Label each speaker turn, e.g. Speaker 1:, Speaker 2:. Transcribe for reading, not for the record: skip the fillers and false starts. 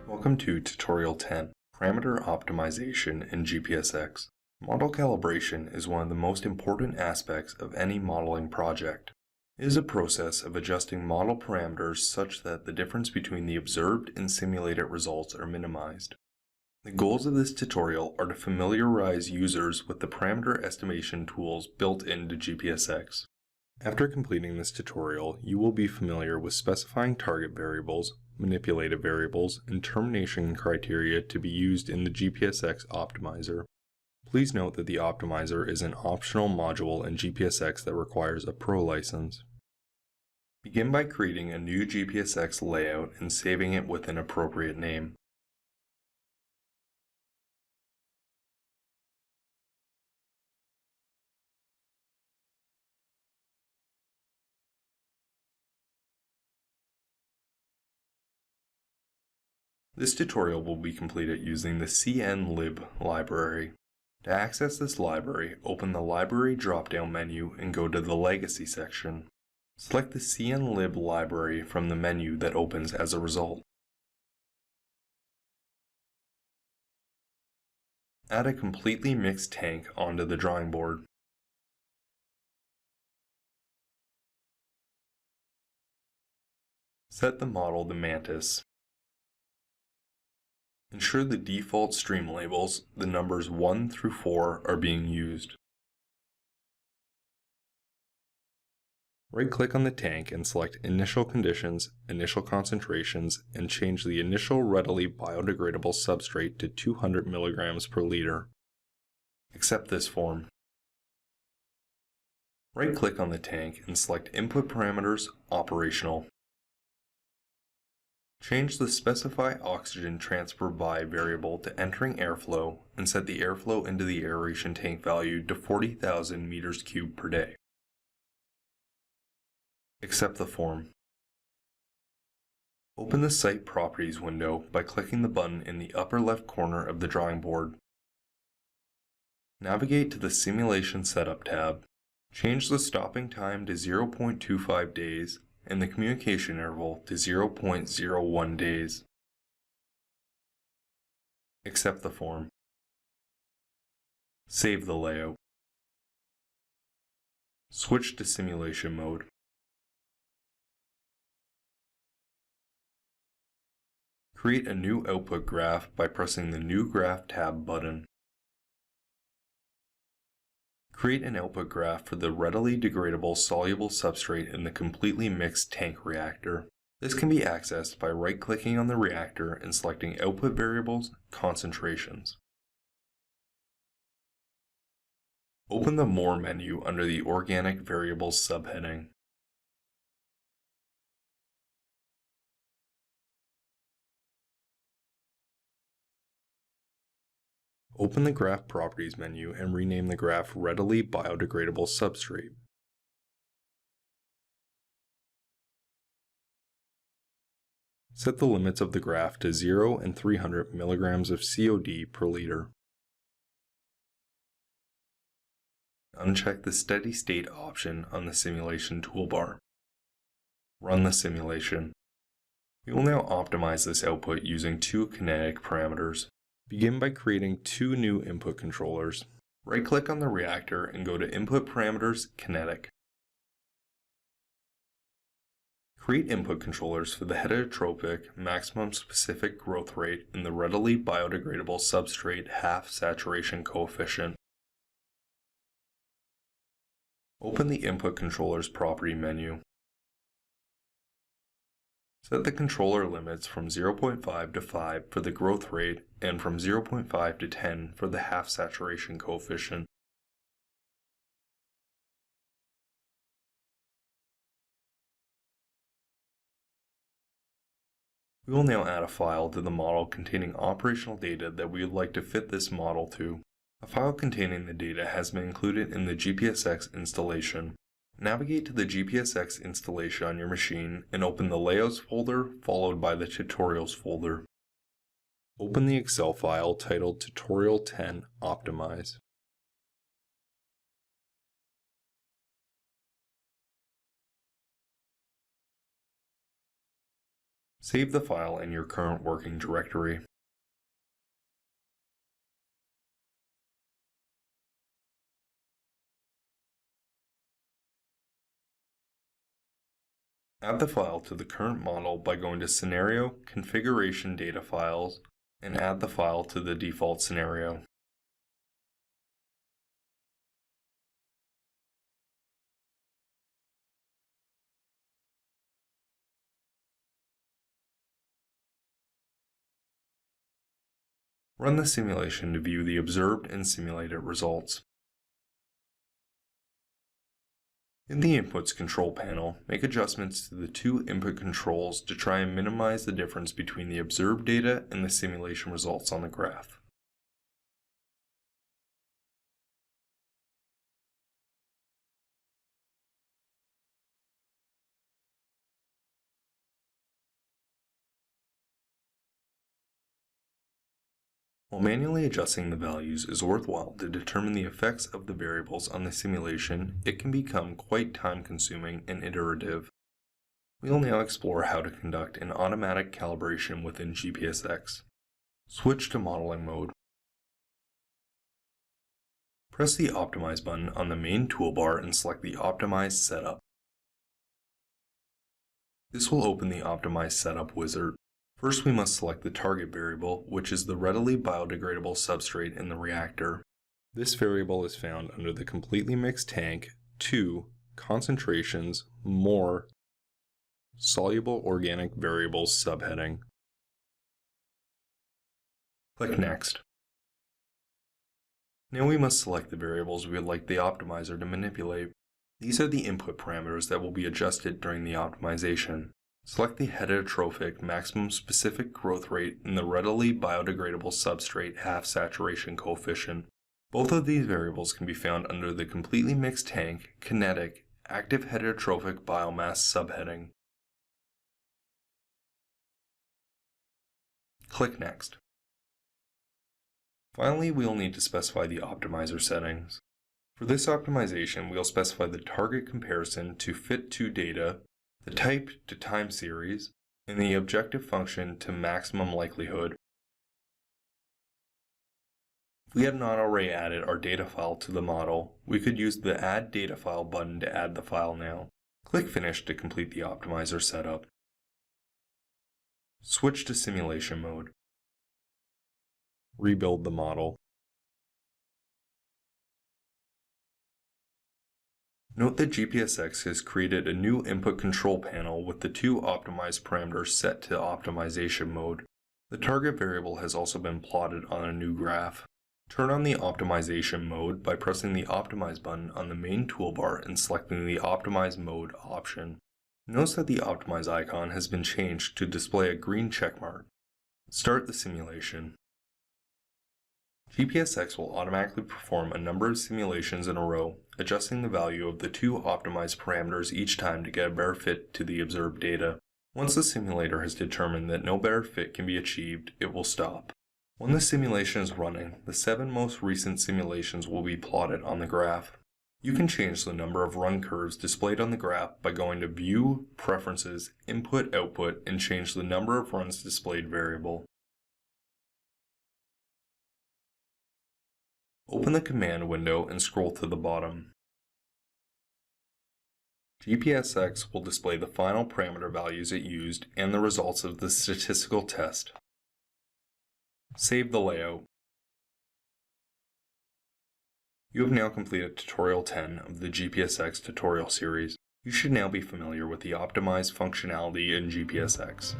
Speaker 1: Welcome to Tutorial 10, Parameter Optimization in GPSX. Model calibration is one of the most important aspects of any modeling project. It is a process of adjusting model parameters such that the difference between the observed and simulated results are minimized. The goals of this tutorial are to familiarize users with the parameter estimation tools built into GPSX. After completing this tutorial, you will be familiar with specifying target variables, manipulated variables, and termination criteria to be used in the GPSX optimizer. Please note that the optimizer is an optional module in GPSX that requires a Pro license. Begin by creating a new GPSX layout and saving it with an appropriate name. This tutorial will be completed using the cnlib library. To access this library, open the Library drop-down menu and go to the Legacy section. Select the cnlib library from the menu that opens as a result. Add a completely mixed tank onto the drawing board. Set the model to Mantis. Ensure the default stream labels, the numbers 1 through 4, are being used. Right-click on the tank and select Initial Conditions, Initial Concentrations, and change the initial readily biodegradable substrate to 200 mg per liter. Accept this form. Right-click on the tank and select Input Parameters, Operational. Change the Specify Oxygen Transfer By variable to entering airflow and set the airflow into the aeration tank value to 40,000 meters cubed per day. Accept the form. Open the Site Properties window by clicking the button in the upper left corner of the drawing board. Navigate to the Simulation Setup tab. Change the stopping time to 0.25 days and the communication interval to 0.01 days. Accept the form. Save the layout. Switch to simulation mode. Create a new output graph by pressing the New Graph tab button. Create an output graph for the readily degradable soluble substrate in the completely mixed tank reactor. This can be accessed by right-clicking on the reactor and selecting Output Variables, Concentrations. Open the More menu under the Organic Variables subheading. Open the Graph Properties menu and rename the graph Readily Biodegradable Substrate. Set the limits of the graph to 0 and 300 mg of COD per liter. Uncheck the Steady State option on the simulation toolbar. Run the simulation. We will now optimize this output using two kinetic parameters. Begin by creating two new input controllers. Right-click on the reactor and go to Input Parameters, Kinetic. Create input controllers for the heterotropic maximum specific growth rate and the readily biodegradable substrate half saturation coefficient. Open the Input Controllers Property menu. Set the controller limits from 0.5 to 5 for the growth rate and from 0.5 to 10 for the half saturation coefficient. We will now add a file to the model containing operational data that we would like to fit this model to. A file containing the data has been included in the GPSX installation. Navigate to the GPSX installation on your machine and open the Layouts folder followed by the Tutorials folder. Open the Excel file titled Tutorial 10 Optimize. Save the file in your current working directory. Add the file to the current model by going to Scenario, Configuration Data Files, and add the file to the default scenario. Run the simulation to view the observed and simulated results. In the Inputs control panel, make adjustments to the two input controls to try and minimize the difference between the observed data and the simulation results on the graph. While manually adjusting the values is worthwhile to determine the effects of the variables on the simulation, it can become quite time-consuming and iterative. We will now explore how to conduct an automatic calibration within GPSX. Switch to modeling mode. Press the Optimize button on the main toolbar and select the Optimize Setup. This will open the Optimize Setup wizard. First, we must select the target variable, which is the readily biodegradable substrate in the reactor. This variable is found under the completely mixed tank 2 concentrations more soluble organic variables subheading. Click Next. Now we must select the variables we would like the optimizer to manipulate. These are the input parameters that will be adjusted during the optimization. Select the heterotrophic maximum specific growth rate and the readily biodegradable substrate half saturation coefficient. Both of these variables can be found under the completely mixed tank, kinetic, active heterotrophic biomass subheading. Click Next. Finally, we will need to specify the optimizer settings. For this optimization, we will specify the target comparison to fit2 data, the type to time series, and the objective function to maximum likelihood. If we have not already added our data file to the model, we could use the Add Data File button to add the file now. Click Finish to complete the optimizer setup. Switch to simulation mode. Rebuild the model. Note that GPSX has created a new input control panel with the two optimized parameters set to optimization mode. The target variable has also been plotted on a new graph. Turn on the optimization mode by pressing the Optimize button on the main toolbar and selecting the Optimize mode option. Notice that the Optimize icon has been changed to display a green checkmark. Start the simulation. GPSX will automatically perform a number of simulations in a row, adjusting the value of the two optimized parameters each time to get a better fit to the observed data. Once the simulator has determined that no better fit can be achieved, it will stop. When the simulation is running, the 7 most recent simulations will be plotted on the graph. You can change the number of run curves displayed on the graph by going to View, Preferences, Input, Output, and change the number of runs displayed variable. Open the command window and scroll to the bottom. GPSX will display the final parameter values it used and the results of the statistical test. Save the layout. You have now completed tutorial 10 of the GPSX tutorial series. You should now be familiar with the optimized functionality in GPSX.